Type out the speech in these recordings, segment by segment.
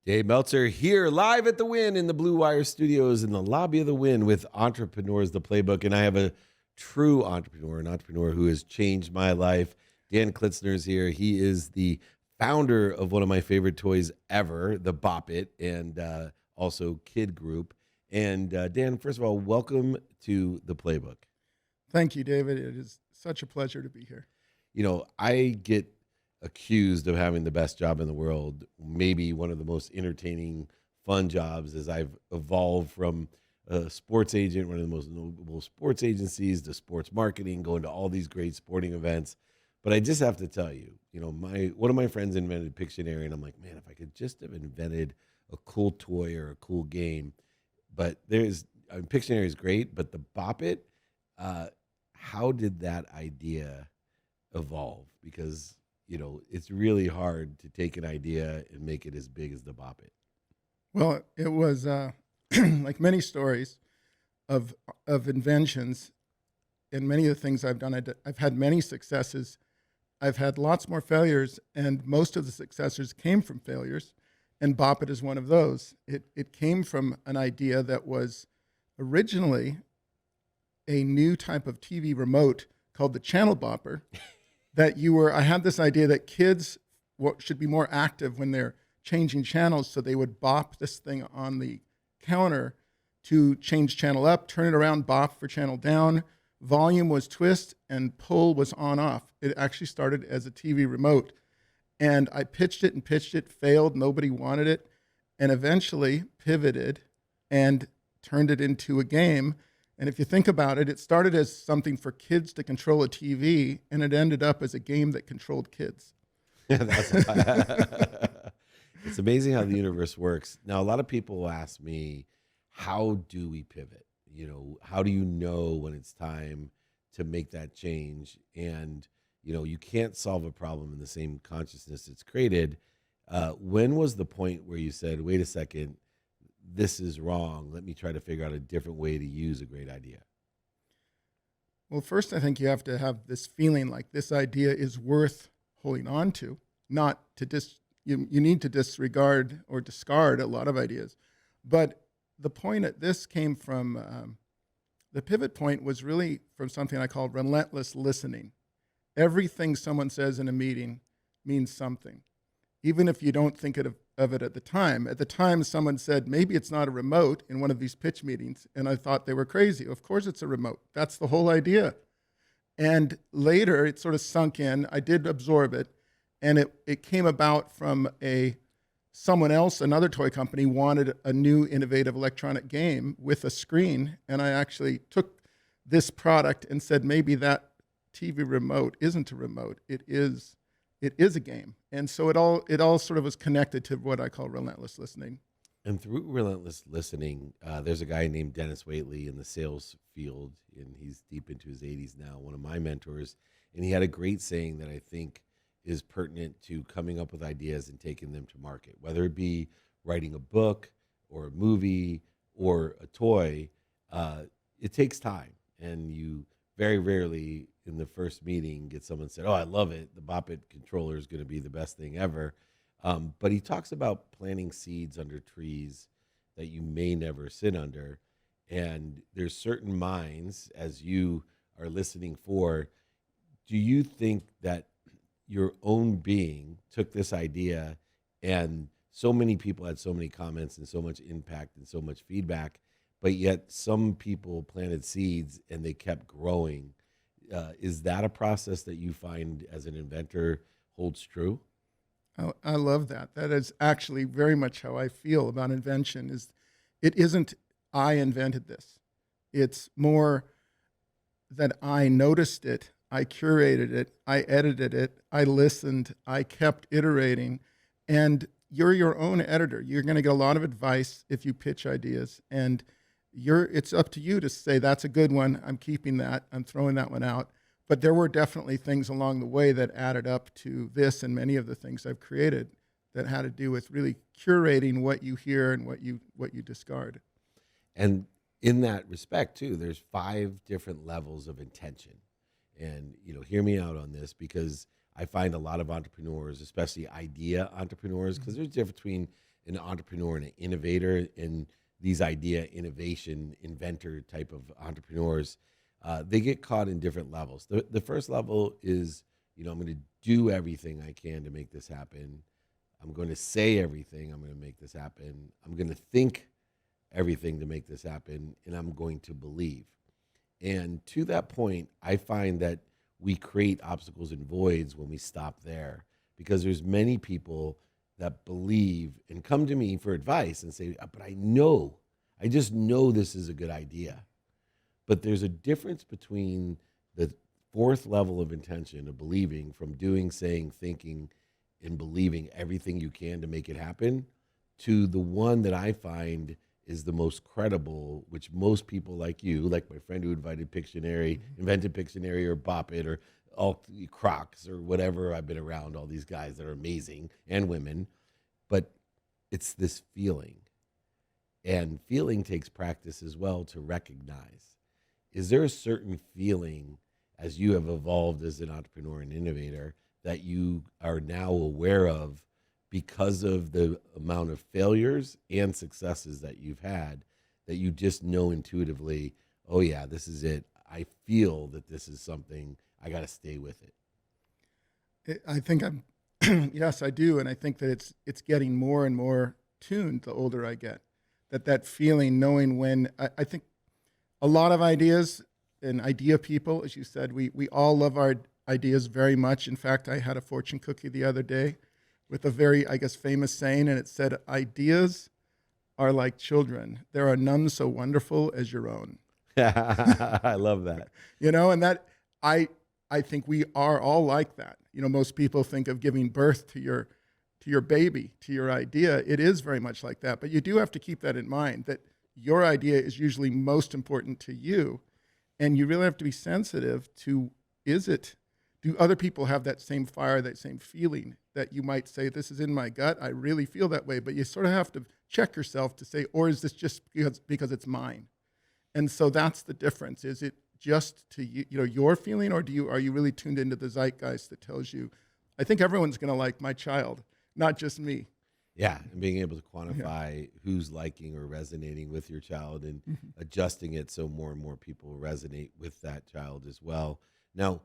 Dave Meltzer here live at the Win in the Blue Wire Studios in the lobby of the Win with Entrepreneurs, the Playbook. And I have a true entrepreneur, an entrepreneur who has changed my life. Dan Klitsner is here. He is the founder of one of my favorite toys ever, the Bop It, and also Kid Group. And Dan, first of all, welcome to the Playbook. Thank you, David. It is such a pleasure to be here. You know, I get accused of having the best job in the world, maybe one of the most entertaining, fun jobs, as I've evolved from a sports agent, one of the most notable sports agencies, to sports marketing, going to all these great sporting events. But I just have to tell you, one of my friends invented Pictionary, and I'm like, man, if I could just have invented a cool toy or a cool game. But Pictionary is great, but the Bop It, how did that idea evolve? Because it's really hard to take an idea and make it as big as the Bop It. Well, it was like many stories of inventions, and many of the things I've done. I've had many successes. I've had lots more failures, and most of the successors came from failures, and Bop It is one of those. It came from an idea that was originally a new type of TV remote called the channel bopper. I had this idea that kids should be more active when they're changing channels, so they would bop this thing on the counter to change channel up, turn it around, bop for channel down. Volume was twist, and pull was on off. It actually started as a TV remote. And I pitched it, failed, nobody wanted it, and eventually pivoted and turned it into a game. And if you think about it, it started as something for kids to control a TV, and it ended up as a game that controlled kids. It's amazing how the universe works. Now, a lot of people ask me, how do we pivot? How do you know when it's time to make that change? And, you can't solve a problem in the same consciousness it's created. When was the point where you said, wait a second, this is wrong, let me try to figure out a different way to use a great idea? Well, first, I think you have to have this feeling like this idea is worth holding on to, not to you need to disregard or discard a lot of ideas. But the point at this came from, the pivot point was really from something I call relentless listening. Everything someone says in a meeting means something, even if you don't think of it at the time. At the time, someone said, maybe it's not a remote in one of these pitch meetings, and I thought they were crazy. Of course it's a remote. That's the whole idea. And later, it sort of sunk in. I did absorb it, and it came about from someone else, another toy company, wanted a new innovative electronic game with a screen, and I actually took this product and said, maybe that TV remote isn't a remote. It is a game. And so it all sort of was connected to what I call relentless listening. And through relentless listening, there's a guy named Dennis Waitley in the sales field, and he's deep into his 80s now, one of my mentors. And he had a great saying that I think is pertinent to coming up with ideas and taking them to market, whether it be writing a book or a movie or a toy. It takes time, and you very rarely in the first meeting get someone said, oh, I love it, the Bop It controller is going to be the best thing ever. But he talks about planting seeds under trees that you may never sit under. And there's certain minds, as you are listening for, do you think that your own being took this idea, and so many people had so many comments and so much impact and so much feedback, but yet some people planted seeds and they kept growing? Is that a process that you find as an inventor holds true? I love that. That is actually very much how I feel about invention. It isn't I invented this. It's more that I noticed it, I curated it, I edited it, I listened, I kept iterating, and you're your own editor. You're going to get a lot of advice if you pitch ideas, and it's up to you to say, that's a good one, I'm keeping that, I'm throwing that one out. But there were definitely things along the way that added up to this and many of the things I've created that had to do with really curating what you hear and what you discard. And in that respect, too, there's 5 different levels of intention. And, hear me out on this, because I find a lot of entrepreneurs, especially idea entrepreneurs, because there's a difference between an entrepreneur and an innovator, and these idea, innovation, inventor type of entrepreneurs, they get caught in different levels. The first level is, I'm going to do everything I can to make this happen. I'm going to say everything I'm going to make this happen. I'm going to think everything to make this happen, and I'm going to believe. And to that point, I find that we create obstacles and voids when we stop there, because there's many people that believe and come to me for advice and say, but I just know this is a good idea. But there's a difference between the fourth level of intention of believing, from doing, saying, thinking, and believing everything you can to make it happen, to the one that I find is the most credible, which most people like you, like my friend who invented Pictionary or Bop It or all Crocs or whatever. I've been around all these guys that are amazing, and women, but it's this feeling. And feeling takes practice as well to recognize. Is there a certain feeling, as you have evolved as an entrepreneur and innovator, that you are now aware of because of the amount of failures and successes that you've had, that you just know intuitively, oh yeah, this is it. I feel that this is something, I got to stay with it. I think I'm, yes, I do. And I think that it's getting more and more tuned the older I get. That feeling, knowing when, I think a lot of ideas and idea people, as you said, we all love our ideas very much. In fact, I had a fortune cookie the other day with a very, I guess, famous saying, and it said, ideas are like children. There are none so wonderful as your own. I love that. And that I think we are all like that. Most people think of giving birth to your baby, to your idea. It is very much like that, but you do have to keep that in mind, that your idea is usually most important to you, and you really have to be sensitive to, do other people have that same fire, that same feeling, that you might say, this is in my gut, I really feel that way, but you sort of have to check yourself to say, or is this just because it's mine? And so that's the difference. Is it just to your feeling, or are you really tuned into the zeitgeist that tells you, I think everyone's going to like my child, not just me? Yeah, and being able to quantify who's liking or resonating with your child, and adjusting it so more and more people resonate with that child as well. Now,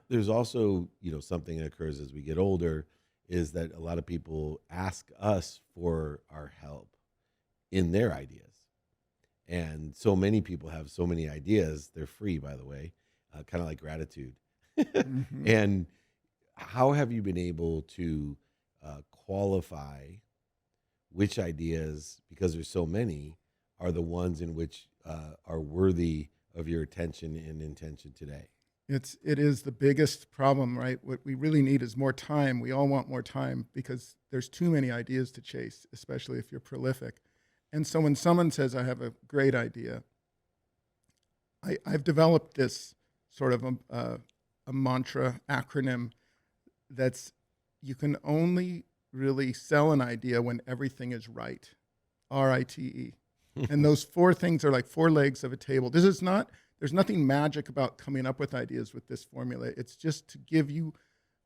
there's also, something that occurs as we get older, is that a lot of people ask us for our help in their ideas. And so many people have so many ideas. They're free, by the way, kind of like gratitude. And how have you been able to qualify which ideas, because there's so many, are the ones in which are worthy of your attention and intention today? It is the biggest problem, right? What we really need is more time. We all want more time because there's too many ideas to chase, especially if you're prolific. And so when someone says, I have a great idea, I've developed this sort of a mantra acronym that's, you can only really sell an idea when everything is right, RITE. And those four things are like four legs of a table. There's nothing magic about coming up with ideas with this formula. It's just to give you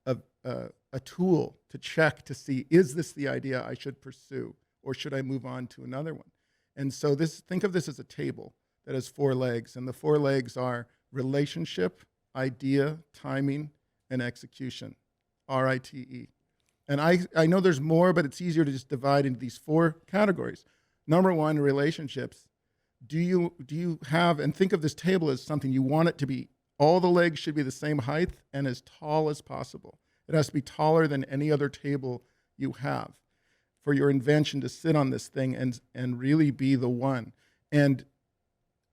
a tool to check to see, is this the idea I should pursue, or should I move on to another one? And so think of this as a table that has four legs, and the four legs are relationship, idea, timing, and execution, RITE. And I know there's more, but it's easier to just divide into these four categories. Number one, relationships. Do you have, and think of this table as something you want it to be, all the legs should be the same height and as tall as possible. It has to be taller than any other table you have for your invention to sit on this thing and really be the one. And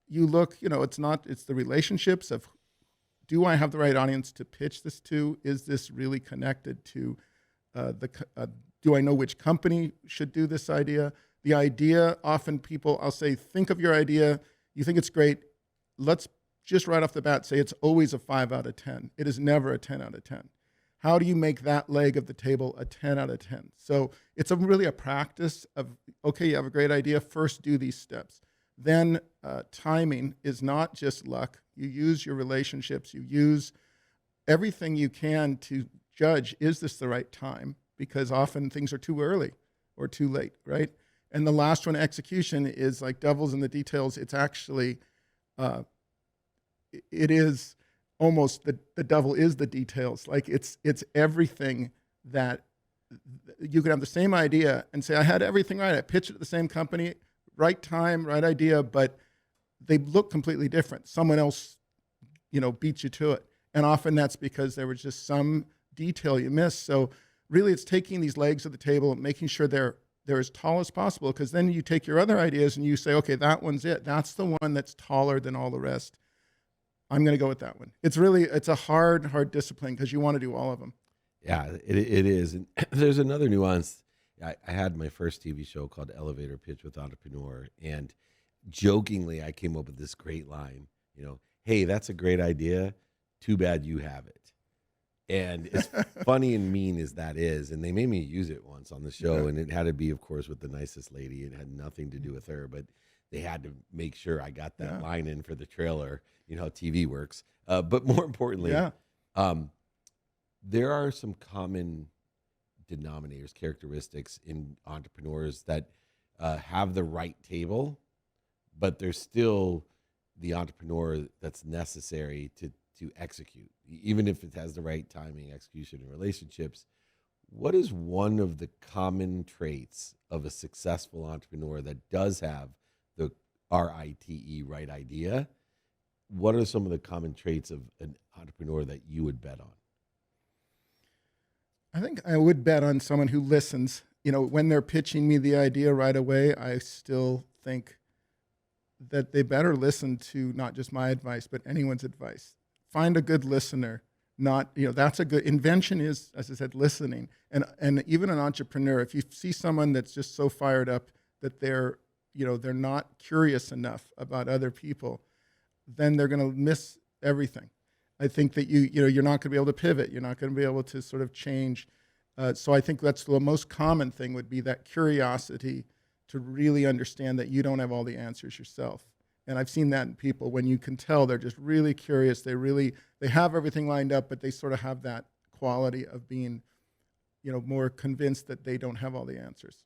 you look, it's the relationships of, do I have the right audience to pitch this to? Is this really connected to do I know which company should do this idea? The idea, often people, I'll say, think of your idea. You think it's great. Let's just right off the bat say it's always a 5 out of 10. It is never a 10 out of 10. How do you make that leg of the table a 10 out of 10? So it's really a practice of, okay, you have a great idea. First, do these steps. Then timing is not just luck. You use your relationships. You use everything you can to judge, is this the right time? Because often things are too early. or too late, right? And the last one, execution, is like devil's in the details. It's actually, it is almost the devil is the details. Like it's everything that you could have the same idea and say, I had everything right. I pitched it at the same company, right time, right idea, but they look completely different. Someone else, beat you to it. And often that's because there was just some detail you missed. So really it's taking these legs of the table and making sure they're as tall as possible, because then you take your other ideas and you say, okay, that one's it. That's the one that's taller than all the rest. I'm going to go with that one. It's a hard discipline because you want to do all of them. Yeah, it is. And there's another nuance. I had my first TV show called Elevator Pitch with Entrepreneur, and jokingly, I came up with this great line, hey, that's a great idea. Too bad you have it. And as funny and mean as that is, and they made me use it once on the show, and it had to be, of course, with the nicest lady. It had nothing to do with her, but they had to make sure I got that line in for the trailer. You know how TV works. But more importantly, there are some common denominators, characteristics in entrepreneurs that have the right table, but there's still the entrepreneur that's necessary to execute, even if it has the right timing, execution, and relationships. What is one of the common traits of a successful entrepreneur that does have the RITE, right idea? What are some of the common traits of an entrepreneur that you would bet on? I think I would bet on someone who listens. When they're pitching me the idea right away, I still think that they better listen to not just my advice, but anyone's advice. Find a good listener. That's a good invention is, as I said, listening. And even an entrepreneur, if you see someone that's just so fired up that they're not curious enough about other people, then they're going to miss everything. I think that you're not going to be able to pivot. You're not going to be able to sort of change. So I think that's the most common thing would be that curiosity to really understand that you don't have all the answers yourself. And I've seen that in people when you can tell they're just really curious. They have everything lined up, but they sort of have that quality of being, more convinced that they don't have all the answers.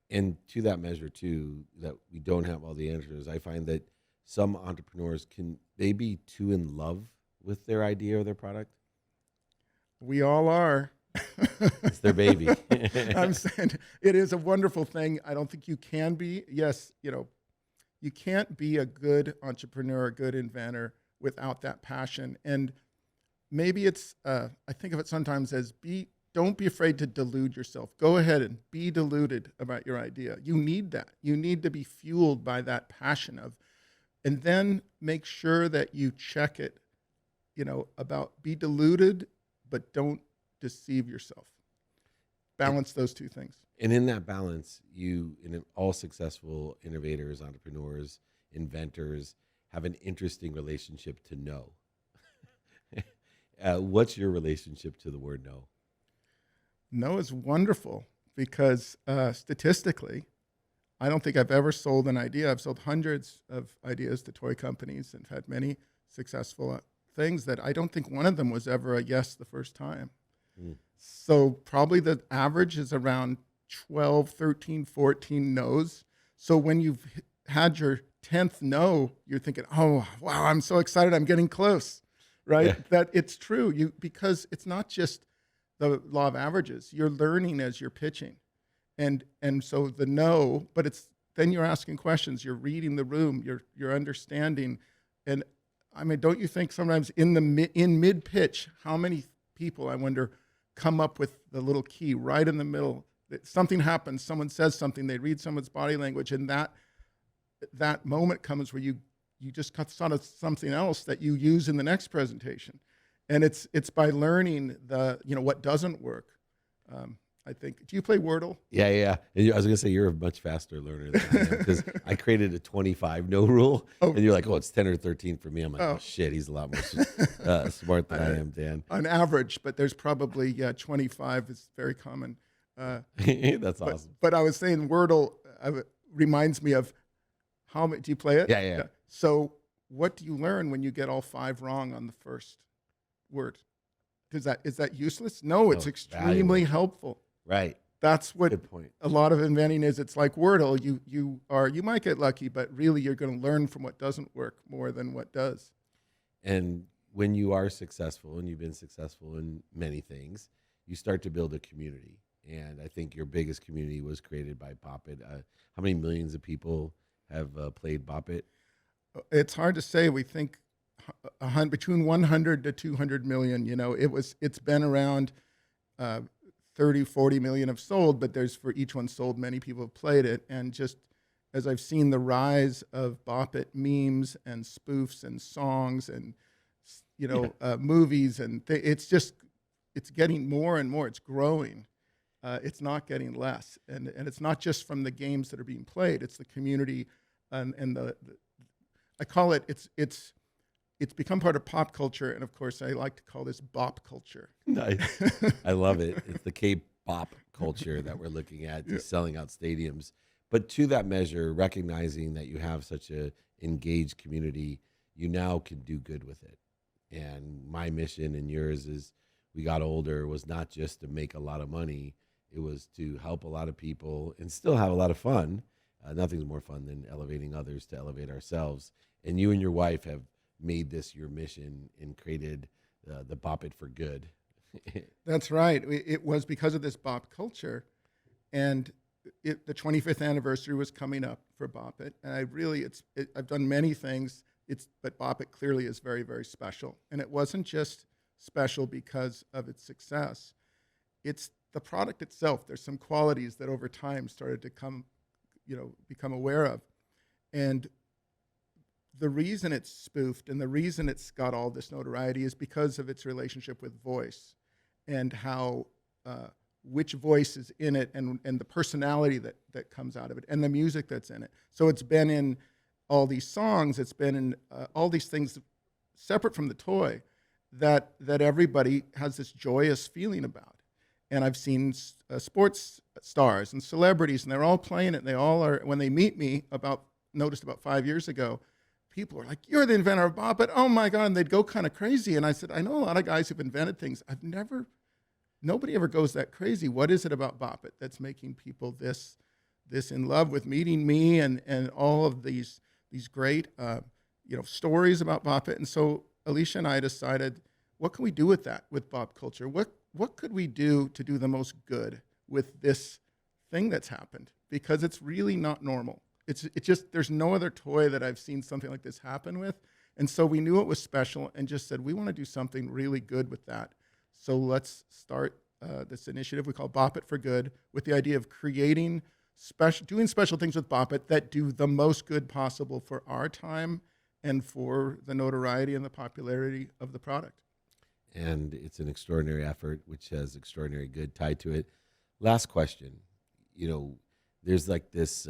And to that measure too, that we don't have all the answers, I find that some entrepreneurs they be too in love with their idea or their product? We all are. It's their baby. I'm saying it is a wonderful thing. I don't think you can be. Yes, you can't be a good entrepreneur, a good inventor without that passion. And maybe it's, I think of it sometimes as don't be afraid to delude yourself. Go ahead and be deluded about your idea. You need that. You need to be fueled by that passion and then make sure that you check it, be deluded, but don't deceive yourself. Balance those two things. And in that balance, all successful innovators, entrepreneurs, inventors have an interesting relationship to no. What's your relationship to the word no? No is wonderful because statistically, I don't think I've ever sold an idea. I've sold hundreds of ideas to toy companies and had many successful things that I don't think one of them was ever a yes the first time. So probably the average is around 12, 13, 14 no's. So when you've had your 10th no, you're thinking, oh, wow, I'm so excited. I'm getting close, right? Yeah. That it's true. Because it's not just the law of averages. You're learning as you're pitching. And so the no, but then you're asking questions. You're reading the room. You're understanding. And I mean, don't you think sometimes in mid pitch, how many people, I wonder, come up with the little key right in the middle? Something happens, someone says something, they read someone's body language, and that moment comes where you just cut something else that you use in the next presentation. And it's by learning what doesn't work. I think. Do you play Wordle? Yeah. And I was going to say you're a much faster learner than I am because I created a 25 no rule, and you're like, oh, it's 10 or 13 for me. I'm like, oh shit, he's a lot more smart than I am, Dan. On average, but there's probably 25 is very common. That's awesome. But I was saying Wordle reminds me of how do you play it? Yeah. So what do you learn when you get all 5 wrong on the first word? Is that useless? No, it's extremely helpful. Right. that's what Good point. a lot of inventing is. It's like Wordle. You might get lucky, but really you're going to learn from what doesn't work more than what does. And when you are successful, and you've been successful in many things, you start to build a community. And I think your biggest community was created by Bop It. How many millions of people have played Bop It? It's hard to say. We think between 100 to 200 million. It's been around 30, 40 million have sold, but there's for each one sold, many people have played it. And just as I've seen the rise of Bop It memes and spoofs and songs and movies, and it's getting more and more. It's growing. It's not getting less, and it's not just from the games that are being played. It's the community, and the I call it. It's become part of pop culture, and of course, I like to call this bop culture. Nice. I love it. It's the K-pop culture that we're looking at, just selling out stadiums. But to that measure, recognizing that you have such a engaged community, you now can do good with it. And my mission and yours is, we got older, was not just to make a lot of money. It was to help a lot of people and still have a lot of fun. Nothing's more fun than elevating others to elevate ourselves. And you and your wife have made this your mission and created the Bop It for Good. That's right. It was because of this bop culture, and the 25th anniversary was coming up for Bop It, and I've done many things. But Bop It clearly is very, very special, and it wasn't just special because of its success. It's the product itself. There's some qualities that over time started to become aware of, and the reason it's spoofed and the reason it's got all this notoriety is because of its relationship with voice, and how which voice is in it, and the personality that comes out of it, and the music that's in it. So it's been in all these songs, it's been in all these things separate from the toy that everybody has this joyous feeling about. And I've seen sports stars and celebrities, and they're all playing it, and they all are, when they meet me, noticed about 5 years ago, people are like, "You're the inventor of Bop It, oh my God," and they'd go kind of crazy. And I said, I know a lot of guys who've invented things. Nobody ever goes that crazy. What is it about Bop It that's making people this in love with meeting me and all of these great stories about Bop It? And so Alicia and I decided, what can we do with that, with pop culture? What could we do to do the most good with this thing that's happened? Because it's really not normal. It's just, there's no other toy that I've seen something like this happen with. And so we knew it was special and just said, we want to do something really good with that. So let's start this initiative we call Bop It for Good, with the idea of doing special things with Bop It that do the most good possible for our time and for the notoriety and the popularity of the product. And it's an extraordinary effort, which has extraordinary good tied to it. Last question. There's like this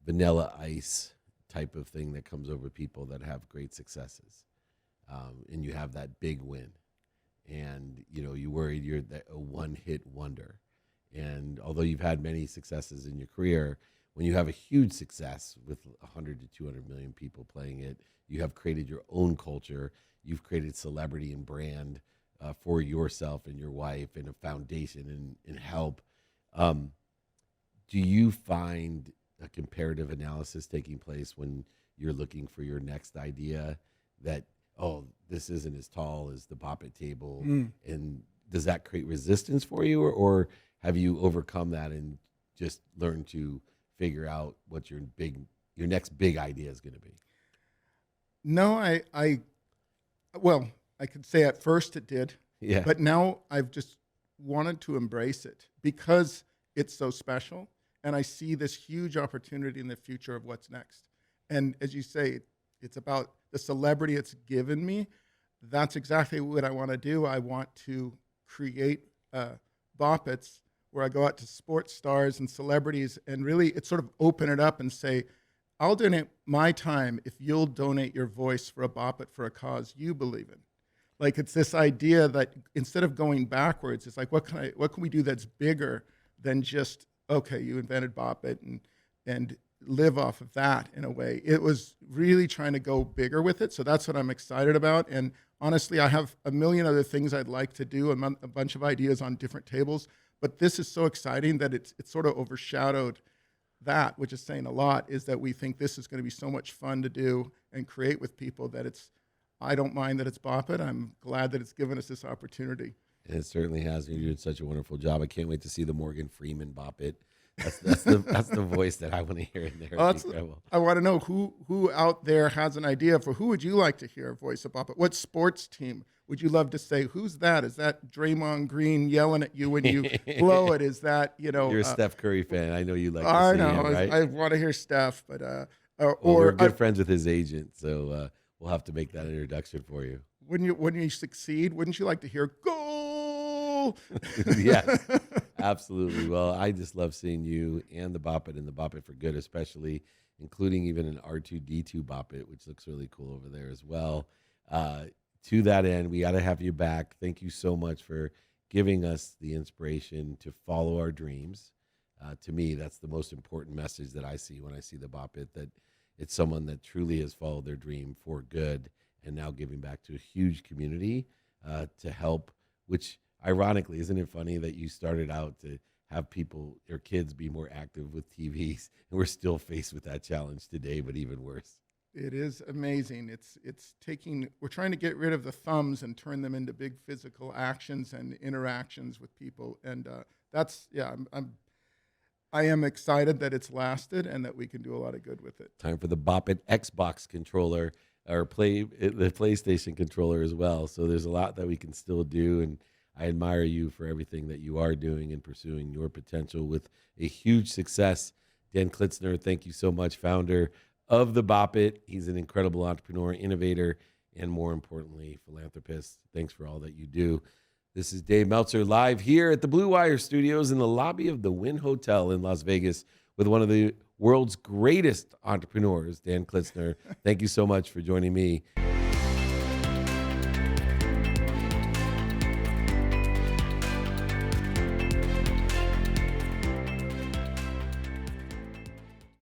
vanilla ice type of thing that comes over people that have great successes. And you have that big win. And, you worried you're a one-hit wonder. And although you've had many successes in your career, when you have a huge success with 100 to 200 million people playing it, you have created your own culture. You've created celebrity and brand for yourself and your wife, and a foundation and help. Do you find a comparative analysis taking place when you're looking for your next idea that, oh, this isn't as tall as the Bop It table? And does that create resistance for you, or have you overcome that and just learned to figure out what your next big idea is going to be? No, I could say at first it did, but now I've just wanted to embrace it because it's so special, and I see this huge opportunity in the future of what's next. And as you say, it's about the celebrity it's given me. That's exactly what I want to do. I want to create Bop Its where I go out to sports stars and celebrities and really it's sort of open it up and say, I'll donate my time if you'll donate your voice for a Bop It for a cause you believe in. Like, it's this idea that instead of going backwards, it's like, what can we do that's bigger than just, okay, you invented Bop It and live off of that in a way. It was really trying to go bigger with it. So that's what I'm excited about. And honestly, I have a million other things I'd like to do, a bunch of ideas on different tables, But this is so exciting that it's sort of overshadowed that, which is saying a lot, is that we think this is going to be so much fun to do and create with people that I don't mind that it's Bop It. I'm glad that it's given us this opportunity. And it certainly has. You're doing such a wonderful job. I can't wait to see the Morgan Freeman Bop It. That's the voice that I want to hear in there. I want to know who out there has an idea for who would you like to hear a voice of Bop It? What sports team would you love to say? Who's that? Is that Draymond Green yelling at you when you blow it? Is that You're a Steph Curry fan. I know you like. I to see know. him, right? I want to hear Steph, but we're good friends with his agent, so we'll have to make that introduction for you. When you succeed, wouldn't you like to hear goal? Yes, absolutely. Well, I just love seeing you and the Bop It and the Bop It for Good, especially including even an R2D2 Bop It, which looks really cool over there as well. To that end, we got to have you back. Thank you so much for giving us the inspiration to follow our dreams. To me, that's the most important message that I see when I see the Bop It, that it's someone that truly has followed their dream for good and now giving back to a huge community to help, which ironically, isn't it funny that you started out to have people or kids be more active with TVs, and we're still faced with that challenge today, but even worse. It is amazing. We're trying to get rid of the thumbs and turn them into big physical actions and interactions with people. And I am excited that it's lasted and that we can do a lot of good with it. Time for the Bop It Xbox controller, or the PlayStation controller as well. So there's a lot that we can still do, and I admire you for everything that you are doing and pursuing your potential with a huge success. Dan Klitsner, thank you so much, founder of the Bop It. He's an incredible entrepreneur, innovator, and more importantly, philanthropist. Thanks for all that you do. This is Dave Meltzer live here at the Blue Wire Studios in the lobby of the Wynn Hotel in Las Vegas with one of the world's greatest entrepreneurs, Dan Klitsner. Thank you so much for joining me.